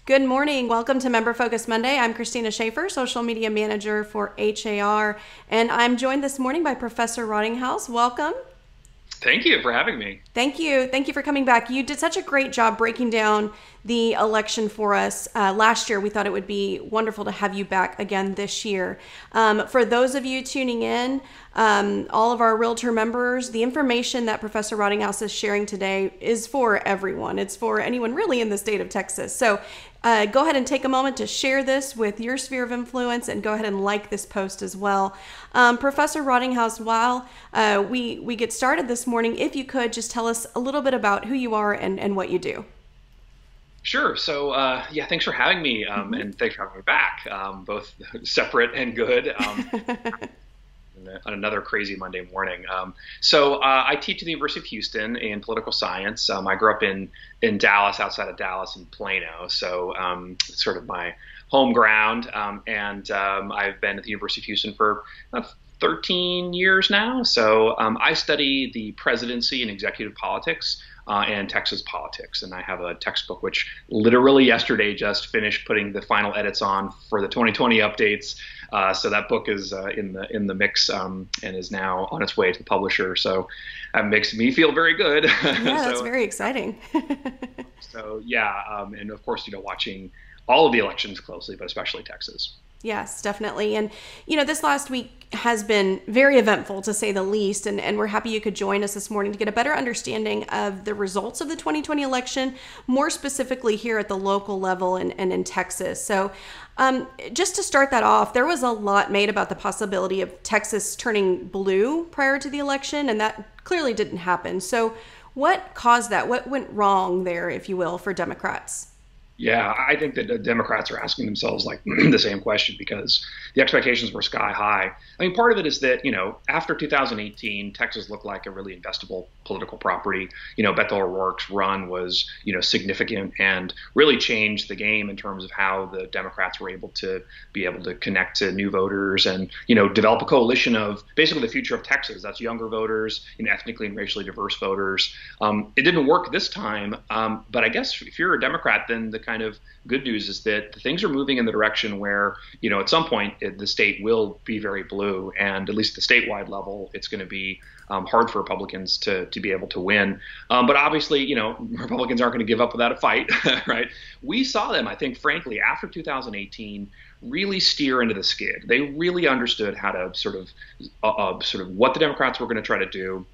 Good morning. Welcome to Member Focus Monday. I'm Christina Schaefer, Social Media Manager for HAR, and I'm joined this morning by Professor Rottinghaus. Welcome. Thank you for having me. Thank you. Thank you for coming back. You did such a great job breaking down the election for us last year. We thought it would be wonderful to have you back again this year. For those of you tuning in, all of our Realtor members, the information that Professor Rottinghaus is sharing today is for everyone. It's for anyone really in the state of Texas. So go ahead and take a moment to share this with your sphere of influence and go ahead and like this post as well. Professor Rottinghaus, while we get started this morning, if you could just tell us a little bit about who you are and what you do. Sure. So, thanks for having me, and thanks for having me back, both separate and good. On another crazy Monday morning. I teach at the University of Houston in political science. I grew up in Dallas, outside of Dallas, in Plano. So it's sort of my home ground. I've been at the University of Houston for 13 years now. So I study the presidency and executive politics and Texas politics. And I have a textbook which literally yesterday just finished putting the final edits on for the 2020 updates. So that book is in the mix and is now on its way to the publisher. So that makes me feel very good. Yeah, that's very exciting. And of course, watching all of the elections closely, but especially Texas. Yes, definitely. And, this last week has been very eventful, to say the least. And we're happy you could join us this morning to get a better understanding of the results of the 2020 election, more specifically here at the local level and in Texas. So just to start that off, there was a lot made about the possibility of Texas turning blue prior to the election, and that clearly didn't happen. So what caused that? What went wrong there, if you will, for Democrats? Yeah, I think that the Democrats are asking themselves like the same question because the expectations were sky high. I mean, part of it is that, after 2018, Texas looked like a really investable political property. Beto O'Rourke's run was, significant and really changed the game in terms of how the Democrats were able to connect to new voters and, develop a coalition of basically the future of Texas. That's younger voters, ethnically and racially diverse voters. It didn't work this time, but I guess if you're a Democrat, then the kind of good news is that things are moving in the direction where, at some point the state will be very blue, and at least at the statewide level, it's going to be hard for Republicans to be able to win. But obviously, Republicans aren't going to give up without a fight, right? We saw them, I think, frankly, after 2018, really steer into the skid. They really understood how to sort of what the Democrats were going to try to do,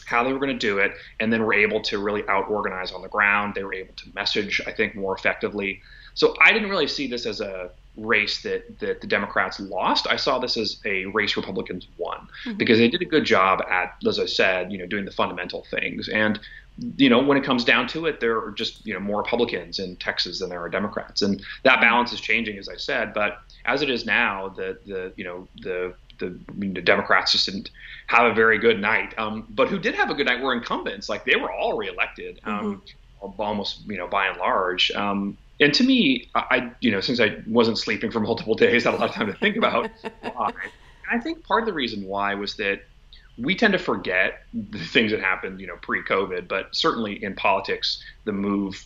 how they were going to do it, and then were able to really out-organize on the ground. They were able to message, I think, more effectively. So I didn't really see this as a race that the Democrats lost. I saw this as a race Republicans won because they did a good job at, as I said, doing the fundamental things. And, when it comes down to it, there are just, more Republicans in Texas than there are Democrats. And that balance is changing, as I said. But as it is now, the Democrats just didn't have a very good night. But who did have a good night were incumbents. Like, they were all reelected, almost, by and large. And to me, I since I wasn't sleeping for multiple days, I had a lot of time to think about why. And I think part of the reason why was that we tend to forget the things that happened, pre-COVID, but certainly in politics, the move,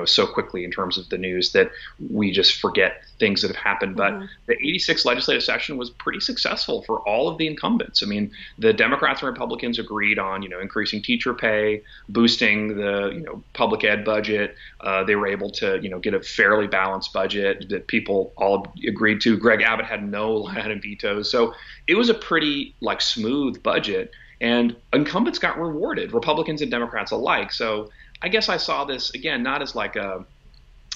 so quickly in terms of the news that we just forget things that have happened. But the 86th legislative session was pretty successful for all of the incumbents. I mean, the Democrats and Republicans agreed on, increasing teacher pay, boosting the, public ed budget. They were able to, get a fairly balanced budget that people all agreed to. Greg Abbott had no line of vetoes. So it was a pretty smooth budget, and incumbents got rewarded, Republicans and Democrats alike. So I guess I saw this, again, not as like a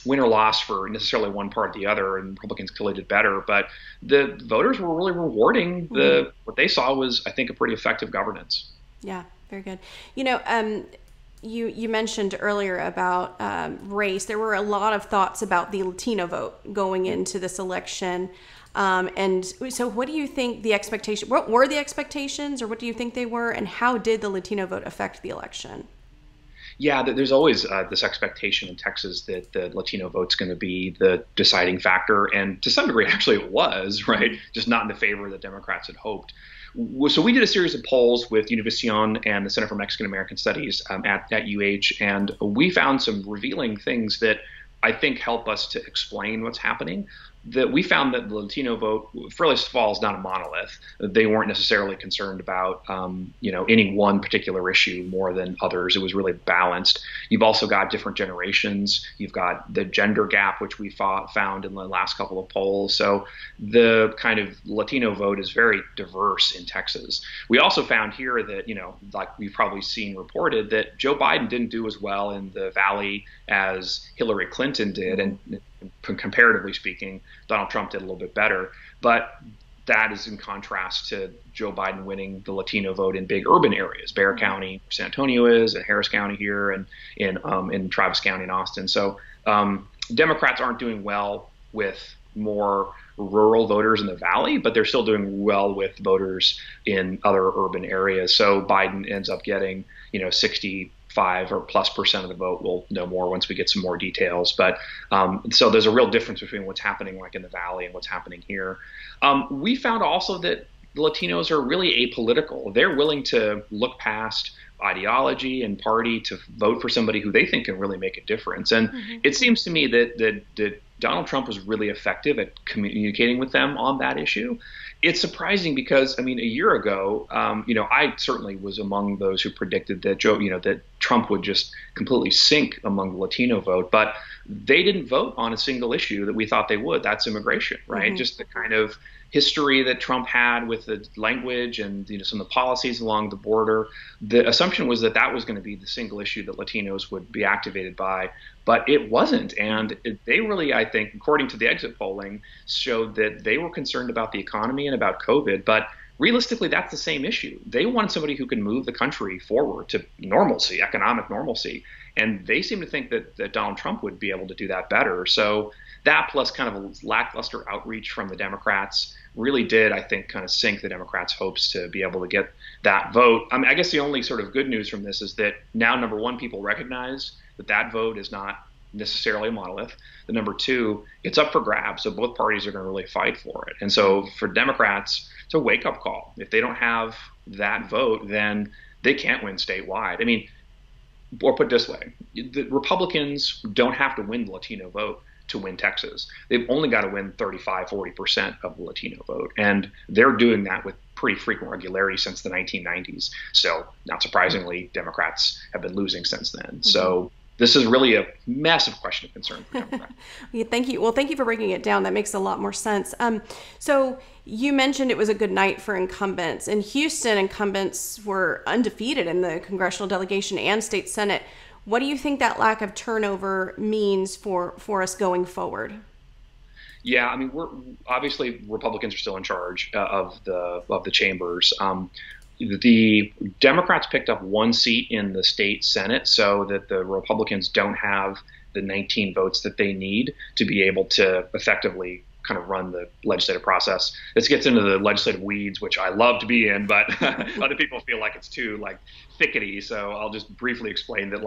win or loss for necessarily one part or the other, and Republicans clearly did better, but the voters were really rewarding what they saw was, I think, a pretty effective governance. Yeah, very good. You mentioned earlier about race. There were a lot of thoughts about the Latino vote going into this election. And so what do you think what were the expectations, or what do you think they were, and how did the Latino vote affect the election? Yeah, there's always this expectation in Texas that the Latino vote's going to be the deciding factor. And to some degree, actually, it was, right? Just not in the favor that Democrats had hoped. So we did a series of polls with Univision and the Center for Mexican American Studies at UH, and we found some revealing things that I think help us to explain what's happening. That we found that the Latino vote, first of all, is not a monolith. They weren't necessarily concerned about, any one particular issue more than others. It was really balanced. You've also got different generations. You've got the gender gap, which we found in the last couple of polls. So the kind of Latino vote is very diverse in Texas. We also found here that, like we've probably seen reported, that Joe Biden didn't do as well in the Valley as Hillary Clinton did, and comparatively speaking, Donald Trump did a little bit better. But that is in contrast to Joe Biden winning the Latino vote in big urban areas, Bexar County, where San Antonio is, and Harris County here, and in Travis County and Austin. So Democrats aren't doing well with more rural voters in the Valley, but they're still doing well with voters in other urban areas. So Biden ends up getting, 65 or plus percent of the vote. We'll know more once we get some more details. But so there's a real difference between what's happening like in the Valley and what's happening here. We found also that Latinos are really apolitical. They're willing to look past ideology and party to vote for somebody who they think can really make a difference. And it seems to me that Donald Trump was really effective at communicating with them on that issue. It's surprising because, a year ago, I certainly was among those who predicted that that Trump would just completely sink among the Latino vote, but they didn't vote on a single issue that we thought they would. That's immigration, right? Just the kind of history that Trump had with the language and some of the policies along the border. The assumption was that that was going to be the single issue that Latinos would be activated by, but it wasn't. And they really, I think, according to the exit polling, showed that they were concerned about the economy and about COVID, but realistically, that's the same issue. They want somebody who can move the country forward to normalcy, economic normalcy. And they seem to think that Donald Trump would be able to do that better. So that plus kind of a lackluster outreach from the Democrats really did, I think, kind of sink the Democrats' hopes to be able to get that vote. I guess the only sort of good news from this is that now, number one, people recognize that vote is not necessarily a monolith. The number two, it's up for grabs. So both parties are going to really fight for it. And so for Democrats, it's a wake-up call. If they don't have that vote, then they can't win statewide. Or put it this way, the Republicans don't have to win the Latino vote to win Texas. They've only got to win 35, 40% of the Latino vote. And they're doing that with pretty frequent regularity since the 1990s. So not surprisingly, Democrats have been losing since then. So this is really a massive question of concern for Democrats. Yeah, thank you. Well, thank you for breaking it down. That makes a lot more sense. So you mentioned it was a good night for incumbents. In Houston, incumbents were undefeated in the congressional delegation and state Senate. What do you think that lack of turnover means for us going forward? Yeah, we're obviously Republicans are still in charge of the chambers. The Democrats picked up one seat in the state Senate, so that the Republicans don't have the 19 votes that they need to be able to effectively kind of run the legislative process. This gets into the legislative weeds, which I love to be in, but other people feel like it's too thickety. So I'll just briefly explain that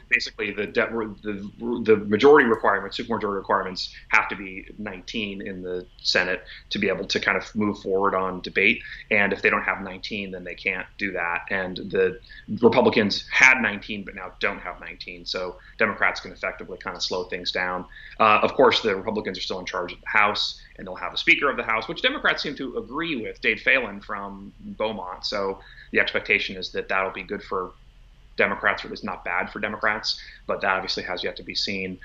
basically the majority requirements, supermajority requirements, have to be 19 in the Senate to be able to kind of move forward on debate. And if they don't have 19, then they can't do that. And the Republicans had 19, but now don't have 19. So Democrats can effectively kind of slow things down. Of course, the Republicans are still in charge of the House, and they'll have a Speaker of the House, which Democrats seem to agree with, Dade Phelan from Beaumont. So the expectation is that that'll be good for Democrats, or at least not bad for Democrats, but that obviously has yet to be seen.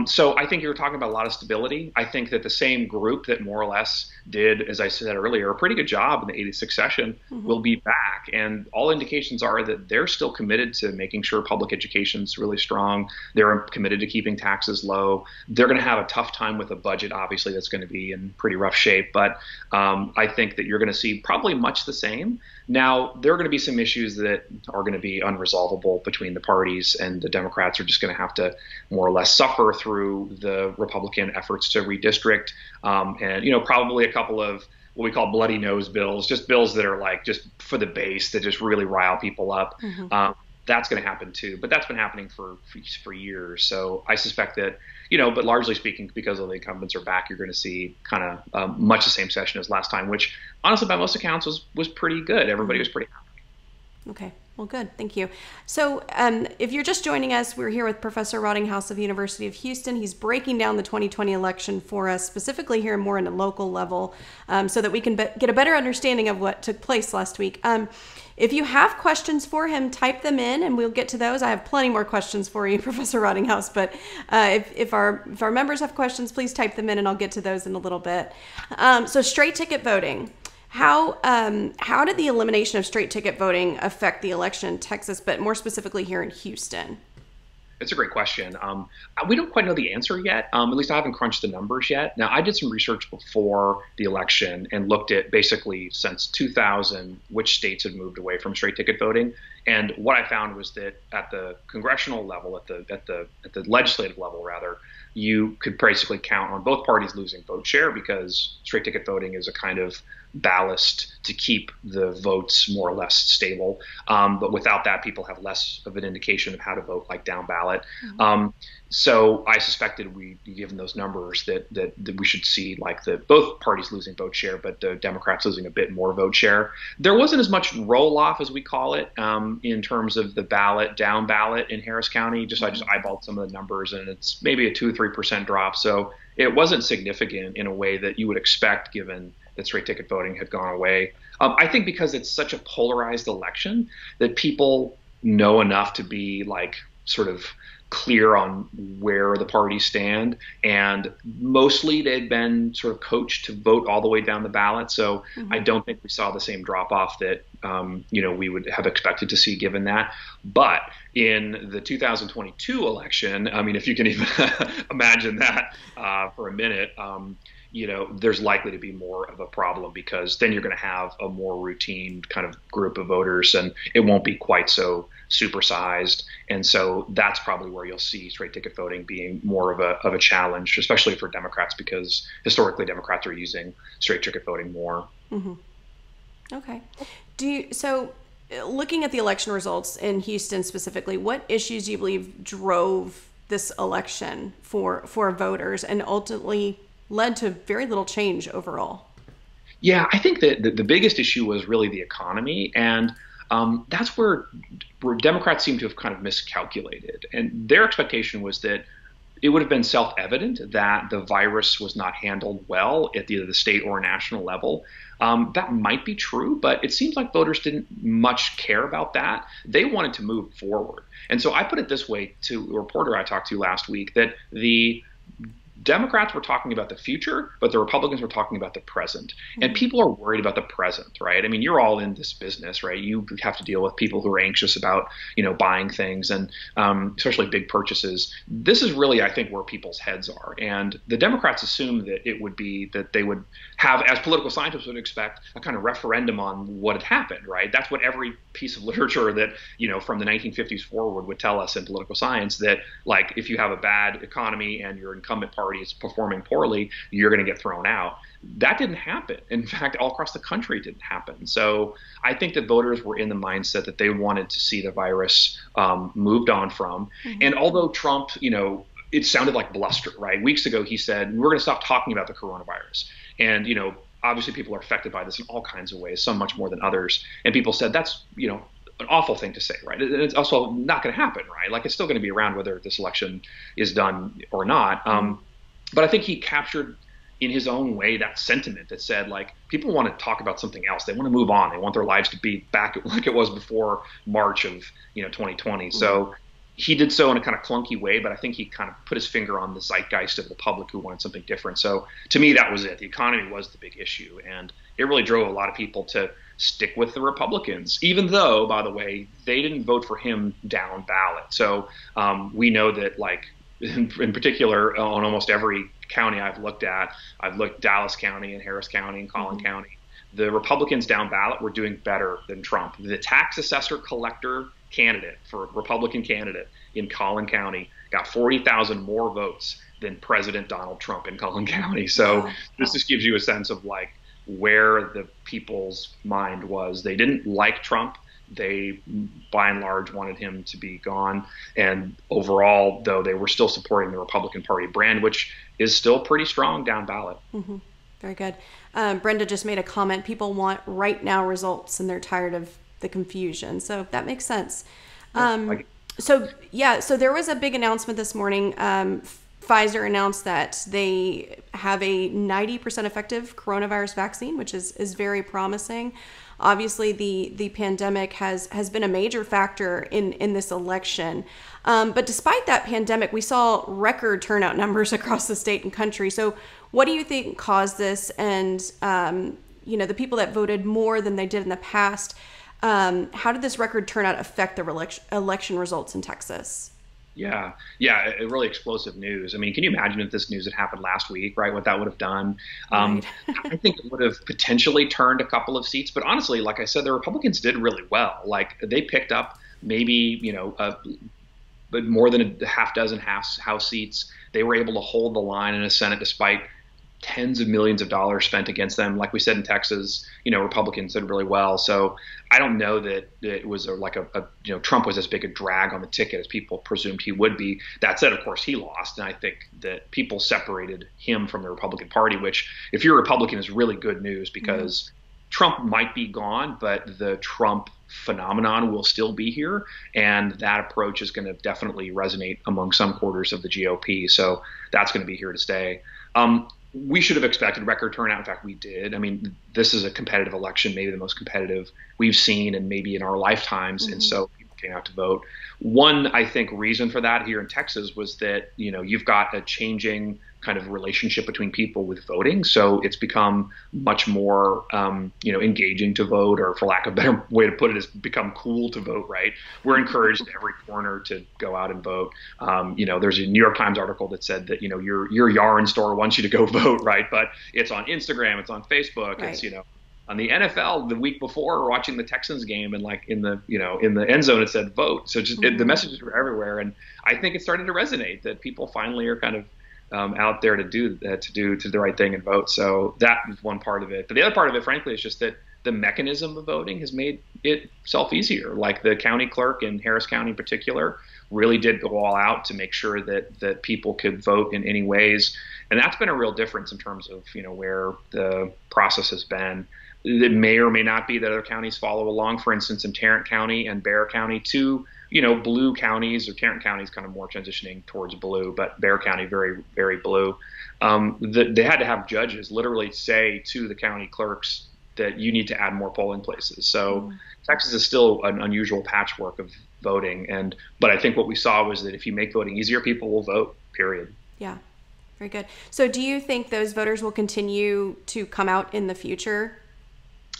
So I think you're talking about a lot of stability. I think that the same group that more or less did, as I said earlier, a pretty good job in the 86th session will be back. And all indications are that they're still committed to making sure public education is really strong. They're committed to keeping taxes low. They're going to have a tough time with a budget, obviously, that's going to be in pretty rough shape. But I think that you're going to see probably much the same. Now, there are going to be some issues that are going to be unresolvable between the parties, and the Democrats are just going to have to more or less suffer through the Republican efforts to redistrict, and probably a couple of what we call bloody nose bills, just bills that are just for the base, that just really rile people up. That's going to happen too, but that's been happening for years. So I suspect that, but largely speaking, because all the incumbents are back, you're going to see kind of much the same session as last time, which honestly, by most accounts, was pretty good. Everybody was pretty happy. Okay. Well, good. Thank you. So if you're just joining us, we're here with Professor Rottinghaus of University of Houston. He's breaking down the 2020 election for us, specifically here more in a local level, so that we can get a better understanding of what took place last week. If you have questions for him, type them in and we'll get to those. I have plenty more questions for you, Professor Rottinghaus, but if our members have questions, please type them in and I'll get to those in a little bit. So straight ticket voting. How did the elimination of straight ticket voting affect the election in Texas, but more specifically here in Houston? It's a great question. We don't quite know the answer yet. At least I haven't crunched the numbers yet. Now, I did some research before the election and looked at basically since 2000, which states had moved away from straight ticket voting. And what I found was that at the congressional level, at the legislative level, rather, you could basically count on both parties losing vote share because straight ticket voting is a kind of ballast to keep the votes more or less stable. But without that, people have less of an indication of how to vote, like down ballot. Mm-hmm. So I suspected given those numbers, that we should see like both parties losing vote share, but the Democrats losing a bit more vote share. There wasn't as much roll off as we call it in terms of the down ballot in Harris County. I just eyeballed some of the numbers, and it's maybe a 2 or 3% drop. So it wasn't significant in a way that you would expect, given that straight ticket voting had gone away. I think because it's such a polarized election that people know enough to be like sort of clear on where the parties stand, and mostly they'd been sort of coached to vote all the way down the ballot. So I don't think we saw the same drop off that we would have expected to see given that. But in the 2022 election, I mean, if you can even imagine that for a minute, there's likely to be more of a problem, because then you're going to have a more routine kind of group of voters and it won't be quite so supersized. And so that's probably where you'll see straight ticket voting being more of a challenge, especially for Democrats, because historically Democrats are using straight ticket voting more. Mm-hmm. Okay. So looking at the election results in Houston specifically, what issues do you believe drove this election for voters and ultimately led to very little change overall? Yeah, I think that the biggest issue was really the economy, and that's where Democrats seem to have kind of miscalculated. And their expectation was that it would have been self-evident that the virus was not handled well at either the state or national level. That might be true, but it seems like voters didn't much care about that. They wanted to move forward. And so I put it this way to a reporter I talked to last week, that the Democrats were talking about the future, but the Republicans were talking about the present. And people are worried about the present, right? I mean, you're all in this business, right? You have to deal with people who are anxious about, buying things and especially big purchases. This is really, I think, where people's heads are. And the Democrats assumed that it would be that they would have, as political scientists would expect, a kind of referendum on what had happened, right? That's what every piece of literature that, from the 1950s forward would tell us in political science, that like if you have a bad economy and your incumbent party is performing poorly, you're going to get thrown out. That didn't happen. In fact, all across the country it didn't happen. So I think that voters were in the mindset that they wanted to see the virus moved on from. And although Trump, it sounded like bluster, right? Weeks ago, he said, we're going to stop talking about the coronavirus. And, obviously people are affected by this in all kinds of ways, some much more than others. And people said that's, an awful thing to say, right? And it's also not going to happen, right? Like it's still going to be around whether this election is done or not. But I think he captured in his own way that sentiment that said, like, people want to talk about something else. They want to move on. They want their lives to be back like it was before March of 2020. So he did so in a kind of clunky way, but I think he kind of put his finger on the zeitgeist of the public who wanted something different. So to me, that was it. The economy was the big issue, and it really drove a lot of people to stick with the Republicans, even though, by the way, they didn't vote for him down ballot. So we know that, like, in particular, on almost every county I've looked Dallas County and Harris County and Collin County, the Republicans down ballot were doing better than Trump. The tax assessor collector candidate for Republican candidate in Collin County got 40,000 more votes than President Donald Trump in Collin County. So this just gives you a sense of like where the people's mind was. They didn't like Trump. They, by and large, wanted him to be gone. And overall, though, they were still supporting the Republican Party brand, which is still pretty strong down ballot. Very good. Brenda just made a comment. People want right now results, and they're tired of the confusion. So that makes sense. Like, So there was a big announcement this morning. Pfizer announced that they have a 90% effective coronavirus vaccine, which is very promising. Obviously, the pandemic has been a major factor in this election. But despite that pandemic, we saw record turnout numbers across the state and country. So what do you think caused this? And, the people that voted more than they did in the past, how did this record turnout affect the election results in Texas? Yeah, really explosive news. I mean, can you imagine if this news had happened last week, right? What that would have done? Right. I think it would have potentially turned a couple of seats, but honestly, like I said, the Republicans did really well. Like they picked up maybe but more than a half dozen House seats. They were able to hold the line in the Senate despite tens of millions of dollars spent against them. Like we said in Texas, Republicans did really well. So I don't know that it was Trump was as big a drag on the ticket as people presumed he would be. That said, of course, he lost. And I think that people separated him from the Republican Party, which if you're a Republican is really good news because Trump might be gone, but the Trump phenomenon will still be here. And that approach is going to definitely resonate among some quarters of the GOP. So that's going to be here to stay. We should have expected record turnout. In fact, we did. I mean, this is a competitive election, maybe the most competitive we've seen and maybe in our lifetimes. And so people came out to vote. One, I think, reason for that here in Texas was that, you've got a changing kind of relationship between people with voting. So it's become much more, engaging to vote, or for lack of a better way to put it, it's become cool to vote, right? We're encouraged at every corner to go out and vote. There's a New York Times article that said that, your yarn store wants you to go vote, right? But it's on Instagram, it's on Facebook, right. It's, on the NFL the week before watching the Texans game, and like in the end zone, it said vote. So just the messages were everywhere. And I think it's starting to resonate that people finally are kind of, out there to do the right thing and vote. So that is one part of it. But the other part of it, frankly, is just that the mechanism of voting has made itself easier. Like the county clerk in Harris County in particular really did go all out to make sure that people could vote in any ways. And that's been a real difference in terms of, where the process has been. It may or may not be that other counties follow along. For instance, in Tarrant County and Bexar County, two blue counties, or Tarrant County is kind of more transitioning towards blue, but Bexar County very, very blue. They had to have judges literally say to the county clerks that you need to add more polling places. So Texas is still an unusual patchwork of voting, but I think what we saw was that if you make voting easier, people will vote. Period. Yeah, very good. So do you think those voters will continue to come out in the future?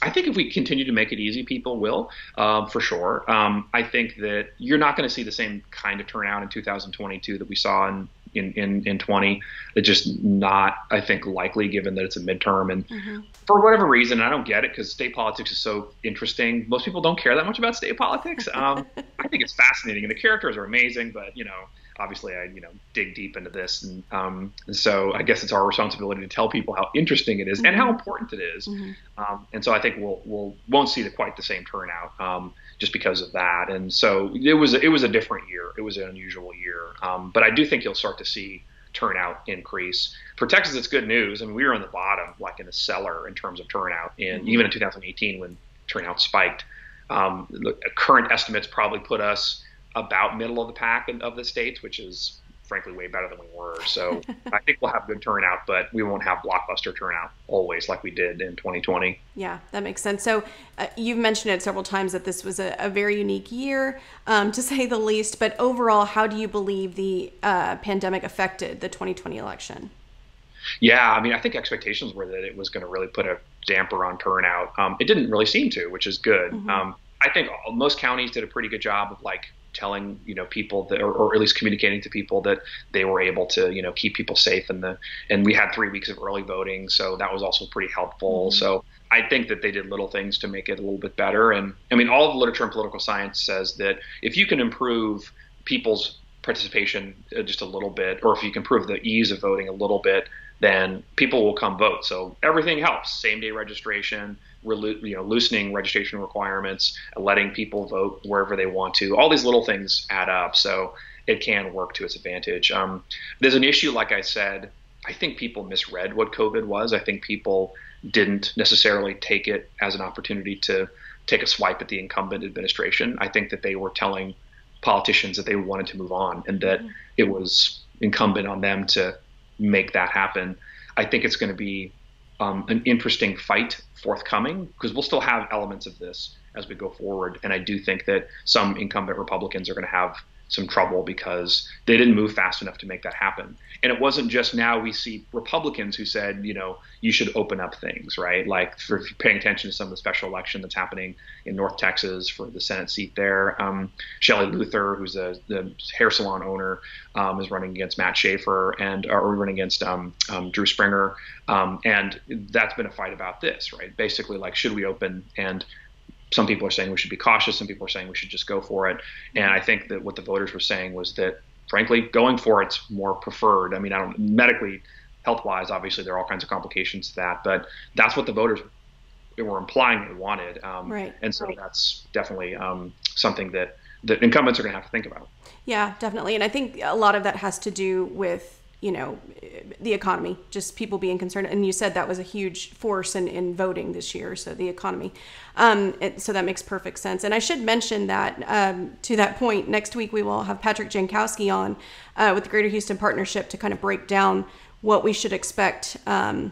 I think if we continue to make it easy, people will, for sure. I think that you're not going to see the same kind of turnout in 2022 that we saw in 20. It's just not, I think, likely given that it's a midterm. And for whatever reason, I don't get it because state politics is so interesting. Most people don't care that much about state politics. I think it's fascinating, and the characters are amazing, but, obviously I, dig deep into this. And so I guess it's our responsibility to tell people how interesting it is and how important it is. And so I think won't see quite the same turnout just because of that. And so it was a different year. It was an unusual year. But I do think you'll start to see turnout increase. For Texas, it's good news. I mean, we were on the bottom, like in the cellar in terms of turnout, and even in 2018 when turnout spiked. Current estimates probably put us about middle of the pack of the states, which is frankly way better than we were. So I think we'll have good turnout, but we won't have blockbuster turnout always like we did in 2020. Yeah, that makes sense. So you've mentioned it several times that this was a very unique year, to say the least. But overall, how do you believe the pandemic affected the 2020 election? Yeah, I mean, I think expectations were that it was going to really put a damper on turnout. It didn't really seem to, which is good. I think most counties did a pretty good job of telling people that, or at least communicating to people that they were able to keep people safe, and we had 3 weeks of early voting, so that was also pretty helpful. So I think that they did little things to make it a little bit better. And I mean, all of the literature in political science says that if you can improve people's participation just a little bit, or if you can improve the ease of voting a little bit, then people will come vote. So everything helps. Same-day registration, loosening registration requirements, letting people vote wherever they want to. All these little things add up, so it can work to its advantage. There's an issue, like I said, I think people misread what COVID was. I think people didn't necessarily take it as an opportunity to take a swipe at the incumbent administration. I think that they were telling politicians that they wanted to move on and that it was incumbent on them to make that happen. I think it's going to be an interesting fight forthcoming because we'll still have elements of this as we go forward. And I do think that some incumbent Republicans are going to have some trouble because they didn't move fast enough to make that happen. And it wasn't just now we see Republicans who said, you should open up things, right? Like for paying attention to some of the special election that's happening in North Texas for the Senate seat there. Shelley Luther, who's the hair salon owner, is running against Matt Schaefer or running against Drew Springer. And that's been a fight about this, right? Basically, like, should we open? And some people are saying we should be cautious. Some people are saying we should just go for it. And I think that what the voters were saying was that, frankly, going for it's more preferred. I mean, medically, health-wise, obviously, there are all kinds of complications to that. But that's what the voters were implying they wanted. Right. And so that's definitely something that the incumbents are going to have to think about. Yeah, definitely. And I think a lot of that has to do with the economy, just people being concerned. And you said that was a huge force in voting this year. So the economy. So that makes perfect sense. And I should mention that to that point, next week we will have Patrick Jankowski on with the Greater Houston Partnership to kind of break down what we should expect,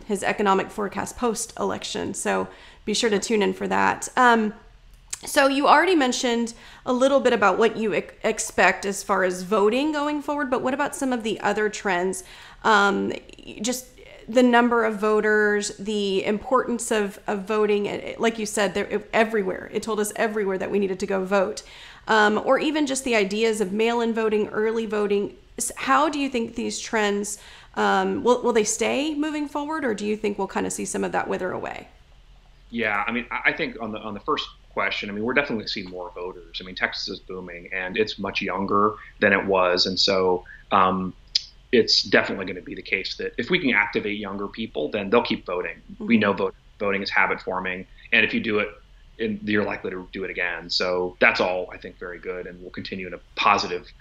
his economic forecast post-election. So be sure to tune in for that. So you already mentioned a little bit about what you expect as far as voting going forward, but what about some of the other trends? Just the number of voters, the importance of voting. Like you said, everywhere. It told us everywhere that we needed to go vote. Or even just the ideas of mail-in voting, early voting. How do you think these trends, will they stay moving forward, or do you think we'll kind of see some of that wither away? Yeah, I mean, I think on the first question, I mean, we're definitely going to see more voters. I mean, Texas is booming and it's much younger than it was. And so it's definitely going to be the case that if we can activate younger people, then they'll keep voting. Mm-hmm. We know voting is habit forming. And if you do it, you're likely to do it again. So that's all, I think, very good. And we'll continue in a positive,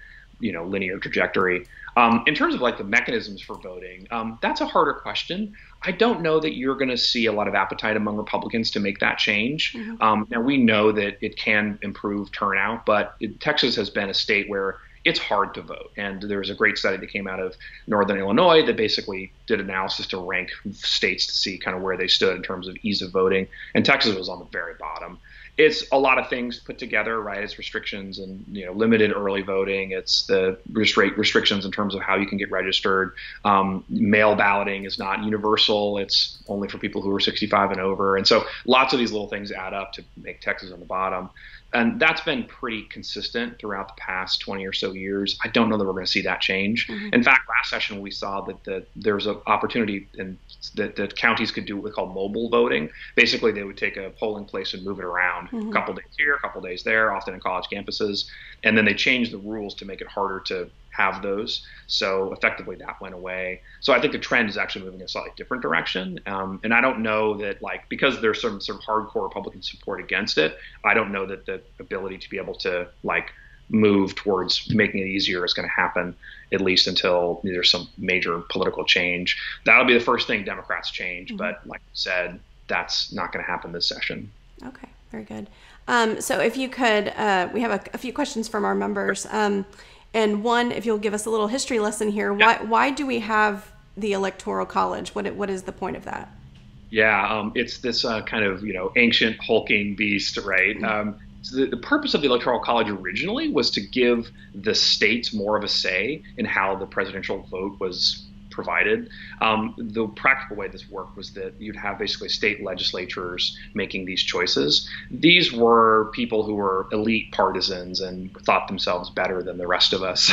linear trajectory. In terms of like the mechanisms for voting, that's a harder question. I don't know that you're going to see a lot of appetite among Republicans to make that change. Mm-hmm. Now, we know that it can improve turnout, but Texas has been a state where it's hard to vote. And there's a great study that came out of Northern Illinois that basically did analysis to rank states to see kind of where they stood in terms of ease of voting. And Texas was on the very bottom. It's a lot of things put together, right? It's restrictions and limited early voting. It's the restrictions in terms of how you can get registered. Mail balloting is not universal. It's only for people who are 65 and over. And so lots of these little things add up to make Texas on the bottom. And that's been pretty consistent throughout the past 20 or so years. I don't know that we're going to see that change. Mm-hmm. In fact, last session we saw that there was an opportunity that counties could do what we call mobile voting. Basically, they would take a polling place and move it around, mm-hmm. a couple days here, a couple days there, often in college campuses. And then they changed the rules to make it harder to have those. So effectively that went away. So I think the trend is actually moving in a slightly different direction. And I don't know that, like, because there's some hardcore Republican support against it, I don't know that the ability to be able to like move towards making it easier is going to happen, at least until there's some major political change. That'll be the first thing Democrats change. Mm-hmm. But like I said, that's not going to happen this session. Okay, very good. So if you could, we have a few questions from our members. And one, if you'll give us a little history lesson here, why do we have the Electoral College? What is the point of that? Yeah, it's this kind of ancient hulking beast, right? Mm-hmm. So the purpose of the Electoral College originally was to give the states more of a say in how the presidential vote was provided. The practical way this worked was that you'd have basically state legislatures making these choices. These were people who were elite partisans and thought themselves better than the rest of us.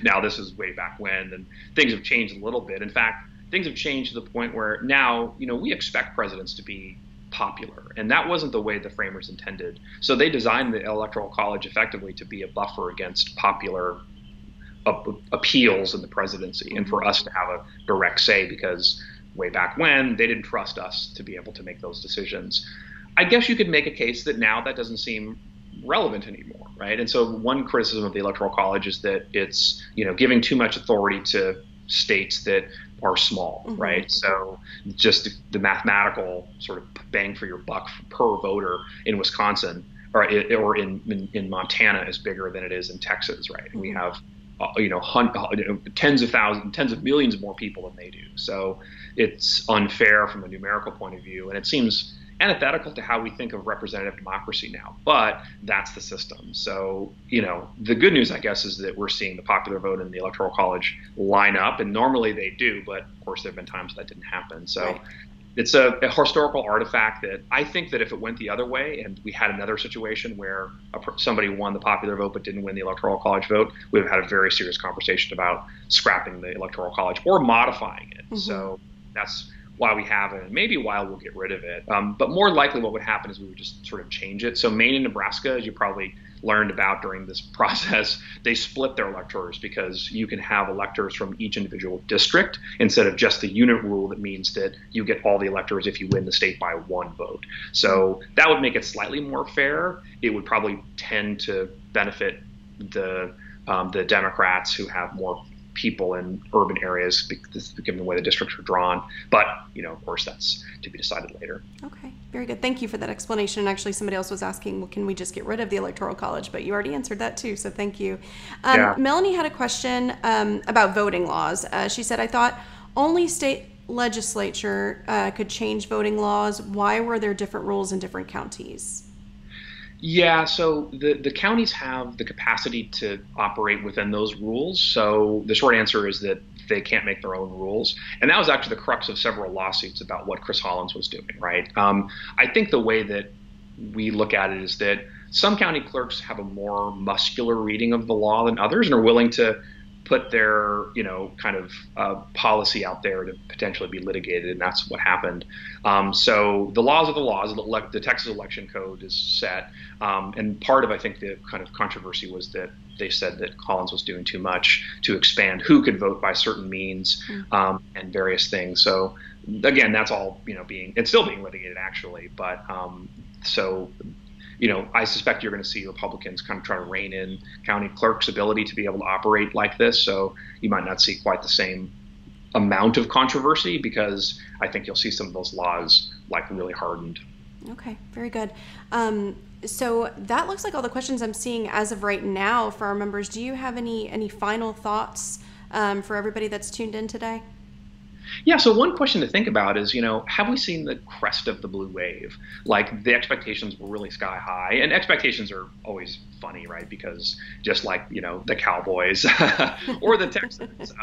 Now, this is way back when, and things have changed a little bit. In fact, things have changed to the point where now, we expect presidents to be popular, and that wasn't the way the framers intended. So they designed the Electoral College effectively to be a buffer against popular appeals in the presidency, and for us to have a direct say, because way back when they didn't trust us to be able to make those decisions. I guess you could make a case that now that doesn't seem relevant anymore, right? And so one criticism of the Electoral College is that it's giving too much authority to states that are small, right? So just the mathematical sort of bang for your buck per voter in Wisconsin or in Montana is bigger than it is in Texas, right? And we have tens of thousands, tens of millions more people than they do. So it's unfair from a numerical point of view, and it seems antithetical to how we think of representative democracy now, but that's the system. So, the good news, I guess, is that we're seeing the popular vote and the Electoral College line up, and normally they do, but of course there have been times that didn't happen. So right. It's a historical artifact that I think that if it went the other way and we had another situation where somebody won the popular vote but didn't win the Electoral College vote, we would have had a very serious conversation about scrapping the Electoral College or modifying it. So that's why we have it, and maybe why we'll get rid of it. But more likely what would happen is we would just sort of change it. So Maine and Nebraska, as you probably learned about during this process, they split their electors because you can have electors from each individual district instead of just the unit rule that means that you get all the electors if you win the state by one vote. So that would make it slightly more fair. It would probably tend to benefit the Democrats who have more people in urban areas, given the way the districts are drawn. But, of course, that's to be decided later. Okay, very good. Thank you for that explanation. Actually, somebody else was asking, well, can we just get rid of the Electoral College? But you already answered that too, so thank you. Melanie had a question about voting laws. She said, I thought only state legislature could change voting laws. Why were there different rules in different counties? Yeah, so the counties have the capacity to operate within those rules. So the short answer is that they can't make their own rules. And that was actually the crux of several lawsuits about what Chris Hollins was doing, right? I think the way that we look at it is that some county clerks have a more muscular reading of the law than others and are willing to put their, kind of policy out there to potentially be litigated, and that's what happened. So the laws are the laws. The Texas Election Code is set, and part of, I think, the kind of controversy was that they said that Hollins was doing too much to expand who could vote by certain means and various things. So again, that's all it's still being litigated actually, but I suspect you're going to see Republicans kind of try to rein in county clerks' ability to be able to operate like this. So you might not see quite the same amount of controversy because I think you'll see some of those laws really hardened. Okay, very good. So that looks like all the questions I'm seeing as of right now for our members. Do you have any final thoughts for everybody that's tuned in today? Yeah, so one question to think about is, have we seen the crest of the blue wave? Like the expectations were really sky high, and expectations are always funny, right? Because just like, the Cowboys or the Texans,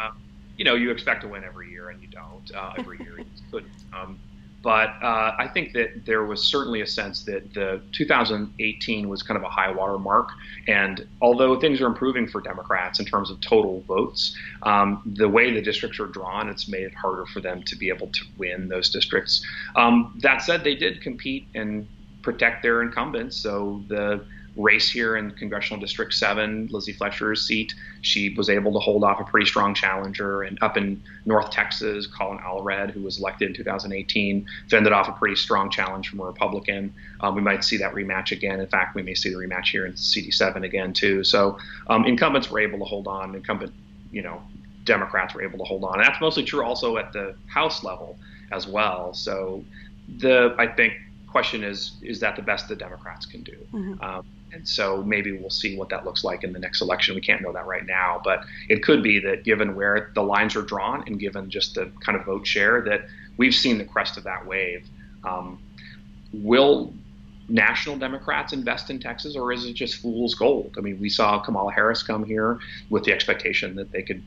you expect to win every year and you don't every year. You couldn't. But I think that there was certainly a sense that the 2018 was kind of a high water mark. And although things are improving for Democrats in terms of total votes, the way the districts are drawn, it's made it harder for them to be able to win those districts. That said, they did compete and protect their incumbents. So the race here in Congressional District 7, Lizzie Fletcher's seat, she was able to hold off a pretty strong challenger. And up in North Texas, Colin Allred, who was elected in 2018, fended off a pretty strong challenge from a Republican. We might see that rematch again. In fact, we may see the rematch here in CD7 again, too. So incumbents were able to hold on. Democrats were able to hold on. And that's mostly true also at the House level as well. So I think, question is that the best the Democrats can do? And so maybe we'll see what that looks like in the next election. We can't know that right now, but it could be that given where the lines are drawn and given just the kind of vote share that we've seen the crest of that wave. Will national Democrats invest in Texas, or is it just fool's gold? I mean, we saw Kamala Harris come here with the expectation that they could,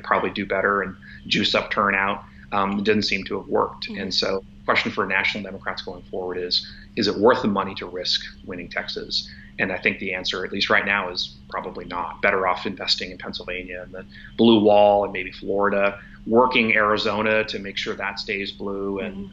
probably do better and juice up turnout. It didn't seem to have worked. And so the question for national Democrats going forward is it worth the money to risk winning Texas? And I think the answer, at least right now, is probably not. Better off investing in Pennsylvania and the blue wall and maybe Florida, working Arizona to make sure that stays blue. And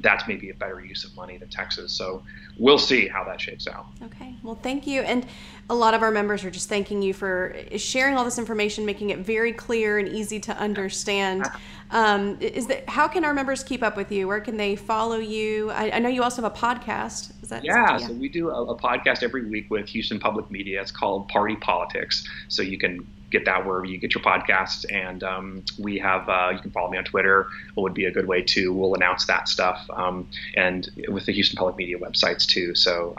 that's maybe a better use of money than Texas. So we'll see how that shakes out. Okay. Well, thank you. And a lot of our members are just thanking you for sharing all this information, making it very clear and easy to understand. How can our members keep up with you? Where can they follow you? I know you also have a podcast. Is that? Yeah. So we do a podcast every week with Houston Public Media. It's called Party Politics. So you can get that wherever you get your podcasts. And we have, you can follow me on Twitter. It would be a good way to, we'll announce that stuff. And with the Houston Public Media websites too. So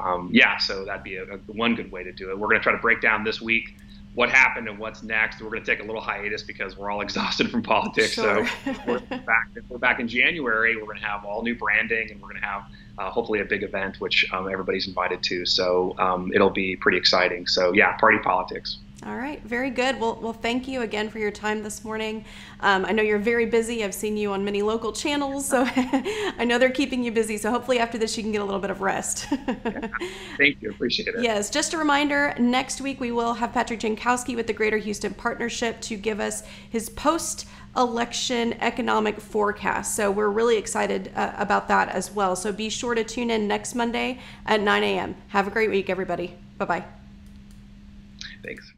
so that'd be one good way to do it. We're going to try to break down this week what happened and what's next. We're going to take a little hiatus because we're all exhausted from politics. Sure. So we're back in January. We're going to have all new branding, and we're going to have hopefully a big event, which everybody's invited to. So it'll be pretty exciting. So yeah, party politics. All right, very good. Well, thank you again for your time this morning. I know you're very busy. I've seen you on many local channels, so I know they're keeping you busy. So hopefully after this, you can get a little bit of rest. Thank you. Appreciate it. Yes, just a reminder, next week we will have Patrick Jankowski with the Greater Houston Partnership to give us his post-election economic forecast. So we're really excited about that as well. So be sure to tune in next Monday at 9 a.m. Have a great week, everybody. Bye-bye. Thanks.